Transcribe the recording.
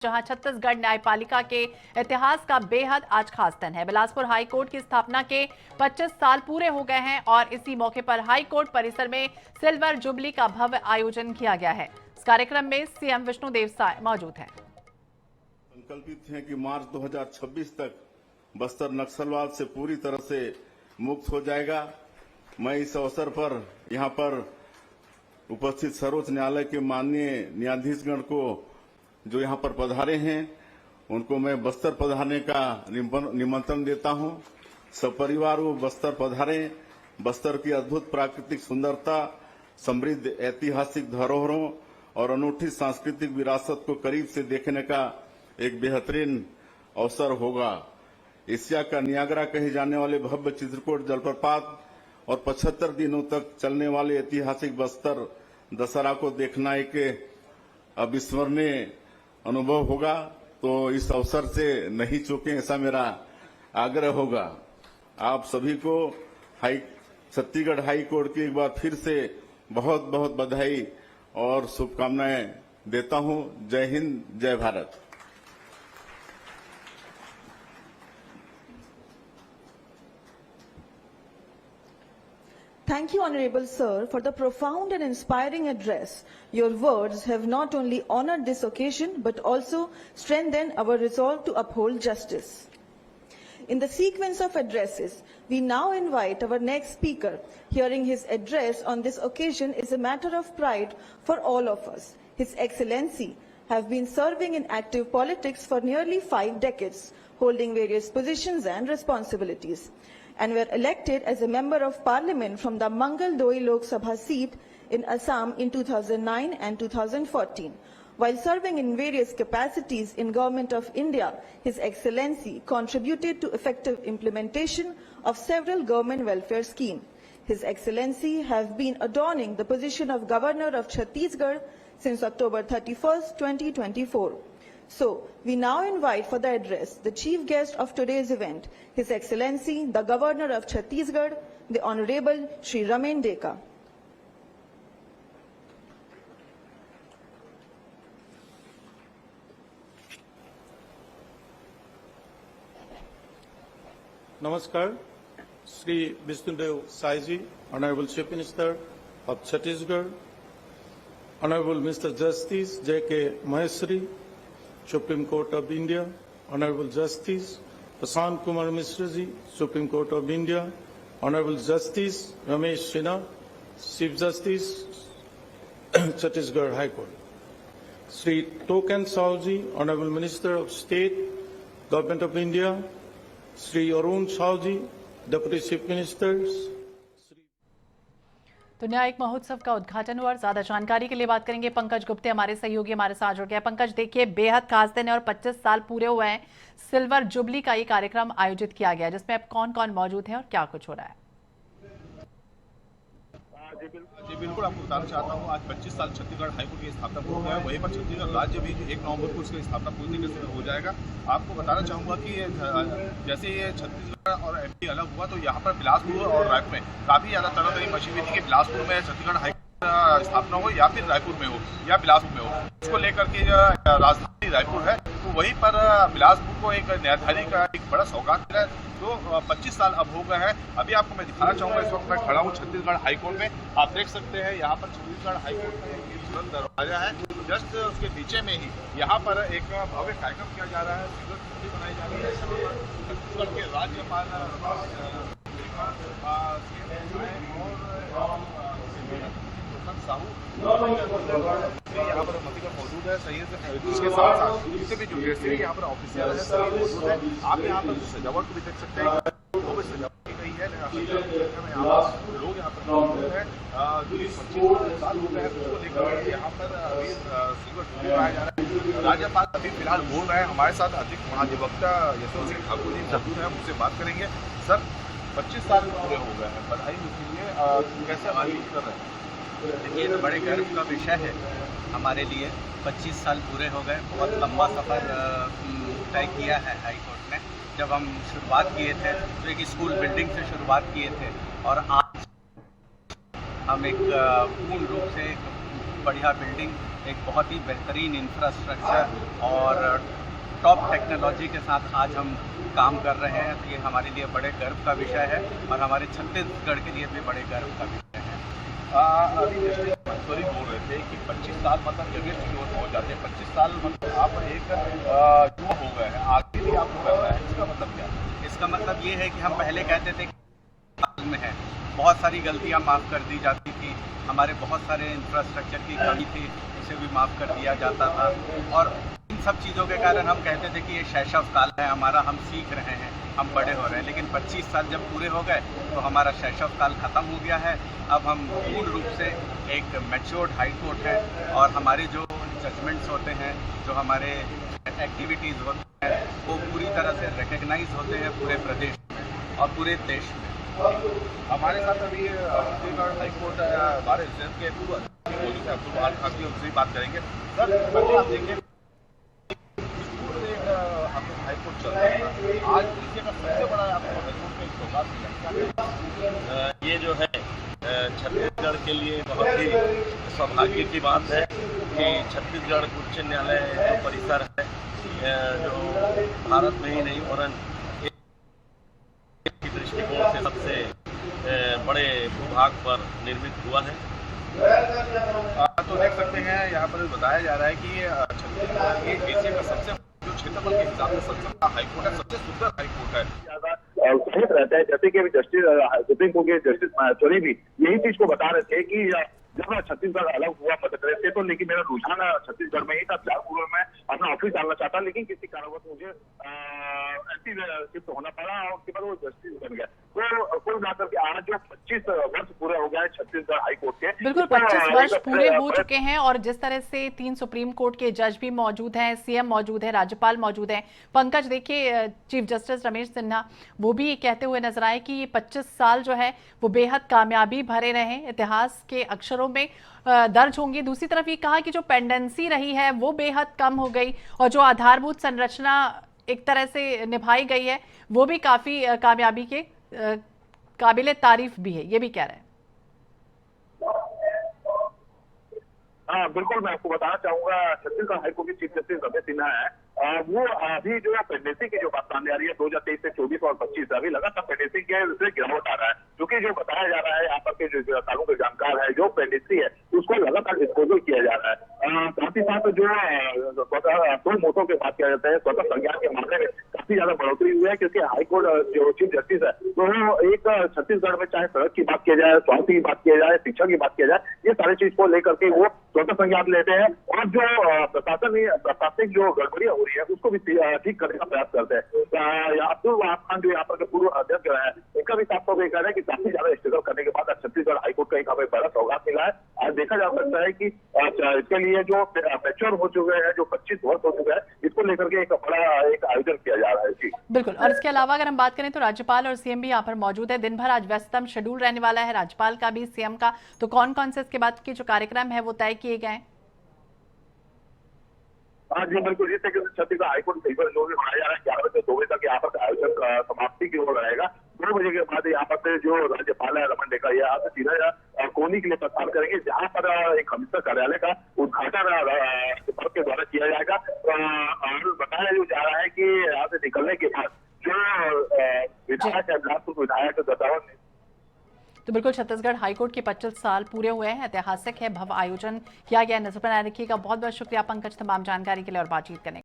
जहां छत्तीसगढ़ न्यायपालिका के इतिहास का बेहद आज खास दिन है। बिलासपुर हाई कोर्ट की स्थापना के 25 साल पूरे हो गए हैं और इसी मौके पर हाई कोर्ट परिसर में सिल्वर जुबली का भव्य आयोजन किया गया है। इस कार्यक्रम में सीएम विष्णुदेव साय मौजूद हैं। संकल्पित हैं कि मार्च 2026 तक बस्तर नक्सलवाद से पूरी तरह से मुक्त हो जाएगा। मैं इस अवसर पर यहां पर उपस्थित सर्वोच्च न्यायालय के माननीय न्यायाधीशगण को जो यहां पर पधारे हैं उनको मैं बस्तर पधारने का निमंत्रण देता हूं। सपरिवार वो बस्तर पधारें। बस्तर की अद्भुत प्राकृतिक सुंदरता, समृद्ध ऐतिहासिक धरोहरों और अनूठी सांस्कृतिक विरासत को करीब से देखने का एक बेहतरीन अवसर होगा। एशिया का नियाग्रा कहे जाने वाले भव्य चित्रकूट जलप्रपात और 75 दिनों तक चलने वाले ऐतिहासिक बस्तर दशहरा को देखना एक अविस्मरणीय अनुभव होगा। तो इस अवसर से नहीं चूकें, ऐसा मेरा आग्रह होगा। आप सभी को छत्तीसगढ़ हाई कोर्ट की एक बार फिर से बहुत बहुत बधाई और शुभकामनाएं देता हूं। जय हिंद, जय Bharat. Thank you, Honorable Sir, for the profound and inspiring address. Your words have not only honored this occasion, but also strengthened our resolve to uphold justice. In the sequence of addresses, we now invite our next speaker. Hearing his address on this occasion is a matter of pride for all of us. His Excellency have been serving in active politics for nearly 5 decades, holding various positions and responsibilities, and were elected as a member of parliament from the Mangal Doi Lok Sabha seat in Assam in 2009 and 2014. While serving in various capacities in Government of India, His Excellency contributed to effective implementation of several government welfare schemes. His Excellency have been adorning the position of Governor of Chhattisgarh since October 31st, 2024. So, we now invite for the address the chief guest of today's event, His Excellency, the Governor of Chhattisgarh, the Honorable Shri Ramen Deka. Namaskar, Shri Vishnudev Saiji, Honorable Chief Minister of Chhattisgarh, Honorable Mr. Justice J.K. Maheshwari, Supreme Court of India, Honorable Justice Prashant Kumar Mishra Ji, Supreme Court of India, Honorable Justice Ramesh Sinha, Chief Justice Chhattisgarh High Court, Sri Token Sahu Ji, Honorable Minister of State, Government of India, Sri Arun Sahu Ji, Deputy Chief Ministers. तो न्यायिक महोत्सव का उद्घाटन हुआ और ज्यादा जानकारी के लिए बात करेंगे पंकज गुप्ते, हमारे सहयोगी हमारे साथ जुड़ गए। पंकज, देखिए बेहद खास दिन है और 25 साल पूरे हुए हैं। सिल्वर जुबली का ये कार्यक्रम आयोजित किया गया जिसमें अब कौन कौन मौजूद है और क्या कुछ हो रहा है? जी बिल्कुल, आपको बताना चाहता हूँ आज 25 साल छत्तीसगढ़ हाईकोर्ट की स्थापना हो गया है। वहीं पर छत्तीसगढ़ राज्य भी 1 नवंबर को इसकी स्थापना पूरी तरीके से हो जाएगा। आपको बताना चाहूँगा कि जैसे ये छत्तीसगढ़ और एमपी अलग हुआ तो यहाँ पर बिलासपुर और रायपुर में काफ़ी ज़्यादा तरह मची हुई थी कि बिलासपुर में छत्तीसगढ़ हाईकोर्ट स्थापना हो या फिर रायपुर में हो या बिलासपुर में हो। इसको लेकर के राजधानी रायपुर है तो वहीं पर बिलासपुर को एक न्यायधारी का एक बड़ा सौगात मिला है। तो 25 साल अब हो गए हैं। अभी आपको मैं दिखाना चाहूँगा, इस वक्त मैं खड़ा हूँ छत्तीसगढ़ हाईकोर्ट में। आप देख सकते हैं यहाँ पर छत्तीसगढ़ हाईकोर्ट में एक बुलंद दरवाजा है। जस्ट उसके नीचे में ही यहाँ पर एक भव्य कार्यक्रम किया जा रहा है, सिल्वर जुबली बनाई जा रही है। छत्तीसगढ़ के राज्यपाल साहू यहाँ पर मौजूद मौजूद है। सही है, इसके साथ साथ जितने भी जो गेस्ट हैं यहाँ पर ऑफिसर है सभी मौजूद है। आप यहाँ पर सजावट को भी देख सकते हैं, वो भी सजावट की गई है। लोग यहाँ पर मौजूद है। 25 साल हो गए हैं उसको लेकर यहाँ पर सिल्वर जुबली मनाया जा रहा है। राज्यपाल अभी फिलहाल बोल रहे हैं। हमारे साथ अधिक महाधिवक्ता यशवंत सिंह ठाकुर जी मौजूद हैं, उनसे बात करेंगे। सर, 25 साल पूरे हो गए हैं, बधाई उसके लिए। कैसे महसूस कर रहे हैं? ये तो बड़े गर्व का विषय है हमारे लिए। 25 साल पूरे हो गए। बहुत लंबा सफ़र तय किया है हाई कोर्ट ने। जब हम शुरुआत किए थे तो एक स्कूल बिल्डिंग से शुरुआत किए थे और आज हम एक पूर्ण रूप से बढ़िया बिल्डिंग, एक बहुत ही बेहतरीन इंफ्रास्ट्रक्चर और टॉप टेक्नोलॉजी के साथ आज हम काम कर रहे हैं। तो ये हमारे लिए बड़े गर्व का विषय है और हमारे छत्तीसगढ़ के लिए भी बड़े गर्व का विषय है। अभी जस्टिस मंसूरी बोल रहे थे कि 25 साल मतलब यंगेस्ट की ओर पहुंच जाते हैं। 25 साल मतलब आप एक युवा हो गए हैं, आगे भी आपको करना है, इसका मतलब क्या है? इसका मतलब ये है कि हम पहले कहते थे कि हाल में है, बहुत सारी गलतियां माफ़ कर दी जाती थी, हमारे बहुत सारे इंफ्रास्ट्रक्चर की कमी थी, उसे भी माफ़ कर दिया जाता था। और इन सब चीज़ों के कारण हम कहते थे कि ये शैशव काल है हमारा, हम सीख रहे हैं, हम बड़े हो रहे हैं। लेकिन 25 साल जब पूरे हो गए तो हमारा शैशव काल ख़त्म हो गया है। अब हम पूर्ण रूप से एक मैच्योर्ड हाई कोर्ट है और हमारे जो जजमेंट्स होते हैं, जो हमारे एक्टिविटीज़ होते हैं, वो पूरी तरह से रिकग्नाइज होते हैं पूरे प्रदेश में और पूरे देश में। हमारे साथ अभी छत्तीसगढ़ हाईकोर्ट बार एसोसिएशन के मौजूद है अब्दुल बहार खान जी, उनसे बात करेंगे। सर, पहले आप देखिए आपका हाईकोर्ट चल रहा है, आज एशिया का सबसे बड़ा आपको हाईकोर्ट का एक सौगात मिला। ये जो है छत्तीसगढ़ के लिए बहुत ही सौभाग्य की बात है कि छत्तीसगढ़ उच्च न्यायालय जो परिसर है, जो भारत में ही नहीं वरन की दृष्टिकोण से सबसे बड़े भूभाग पर निर्मित हुआ है। तो देख सकते हैं यहाँ पर बताया जा रहा है कि छत्तीसगढ़ ये एशिया का सबसे जो क्षेत्रफल के हिसाब से सबसे बड़ा हाईकोर्ट है, सबसे सुंदर हाईकोर्ट है। सहमत रहता है, जैसे कि अभी जस्टिस सुप्रीम कोर्ट के जस्टिस माहेश्वरी भी यही चीज को बता रहे थे कि जब छत्तीसगढ़ अलग हुआ मध्य प्रदेश से, तो लेकिन मेरा रुझान छत्तीसगढ़ में ही था। फिलहाल पूर्व में अपना ऑफिस डालना चाहता, लेकिन किसी कारणवश मुझे ऐसी शिफ्ट होना पड़ा और उसके बाद वो जस्टिस बन गया। तो कुल मिलाकर के आज जो 25 वर्ष पूरे हो गए छत्तीसगढ़ हाईकोर्ट के, बिल्कुल 25 वर्ष पूरे हो चुके हैं और जिस तरह से 3 सुप्रीम कोर्ट के जज भी मौजूद हैं, सीएम मौजूद है, राज्यपाल मौजूद हैं। पंकज, देखिए चीफ जस्टिस रमेश सिन्हा वो भी कहते हुए नजर आए कि ये 25 साल जो है वो बेहद कामयाबी भरे रहे, इतिहास के अक्षरों में दर्ज होंगी। दूसरी तरफ ये कहा कि जो पेंडेंसी रही है वो बेहद कम हो गई और जो आधारभूत संरचना एक तरह से निभाई गई है वो भी काफी कामयाबी के काबिले तारीफ भी है, ये भी कह रहे हैं। हाँ बिल्कुल, मैं आपको बताना चाहूंगा छत्तीसगढ़ हाईकोर्ट के चीफ जस्टिस रमेश सिन्हा है, वो अभी जो पेंडेंसी की जो बात सामने आ रही है 2023 से 24 और 25 अभी लगातार पेंडेंसी के गिरावट आ रहा है, क्योंकि जो बताया जा रहा है यहाँ पर के जो कानून के जानकार है, जो पेंडेंसी है उसको लगातार डिस्पोजल किया जा रहा है। साथ ही साथ जो दो मौतों की बात किया जाता है, स्वतः संज्ञान के मामले में काफी ज्यादा बढ़ोतरी हुई है, क्योंकि हाईकोर्ट जो चीफ जस्टिस है वो एक छत्तीसगढ़ में चाहे सड़क की बात की जाए, स्वास्थ्य की बात की जाए, शिक्षा की बात की जाए, ये सारी चीज को लेकर के वो स्वतः संज्ञान लेते हैं और जो प्रशासनिक जो गड़बड़ियां हो रही है उसको भी ठीक करने का प्रयास करते हैं। अब्दुल वहाब खान जो यहाँ पर पूर्व अध्यक्ष रहे हैं, इनका भी साफ तौर पर कहना है कि काफी ज्यादा स्ट्रगल करने के बाद छत्तीसगढ़ हाईकोर्ट का एक हमें बड़ा सौगात मिला है। आज देखा जा सकता है कि इसके लिए जो मैच्योर हो चुके हैं, जो 25 वर्ष हो चुके हैं, इसको लेकर के एक बड़ा एक आयोजन किया जा रहा है। जी बिल्कुल, और इसके अलावा अगर हम बात करें तो राज्यपाल और सीएम भी यहाँ पर मौजूद है। दिन भर आज व्यस्ततम शेड्यूल रहने वाला है, राज्यपाल का भी, सीएम का। तो कौन कौन से इसके बाद के जो कार्यक्रम है वो तय किए गए हैं? हाँ जी बिल्कुल, जिस तरीके से छत्तीसगढ़ हाईकोर्ट जो भी बनाया जा रहा है 11 बजे से 2 बजे तक यहाँ पर आयोजन समाप्ति की ओर रहेगा। 2 बजे के बाद यहाँ पर से जो राज्यपाल है रमन डेका यहाँ से सीधा कोनी के लिए प्रस्थान करेंगे, जहाँ पर एक कमिश्नर कार्यालय का उद्घाटन राज्यपाल के द्वारा किया जाएगा। और बताया जो जा रहा है कि यहाँ से निकलने के बाद जो विधायक है, बिलासपुर विधायक दत्तावन, तो बिल्कुल छत्तीसगढ़ हाईकोर्ट के 25 साल पूरे हुए हैं, ऐतिहासिक है, भव्य आयोजन किया गया। नजर बनाए रखिएगा। बहुत बहुत शुक्रिया पंकज तमाम जानकारी के लिए और बातचीत करने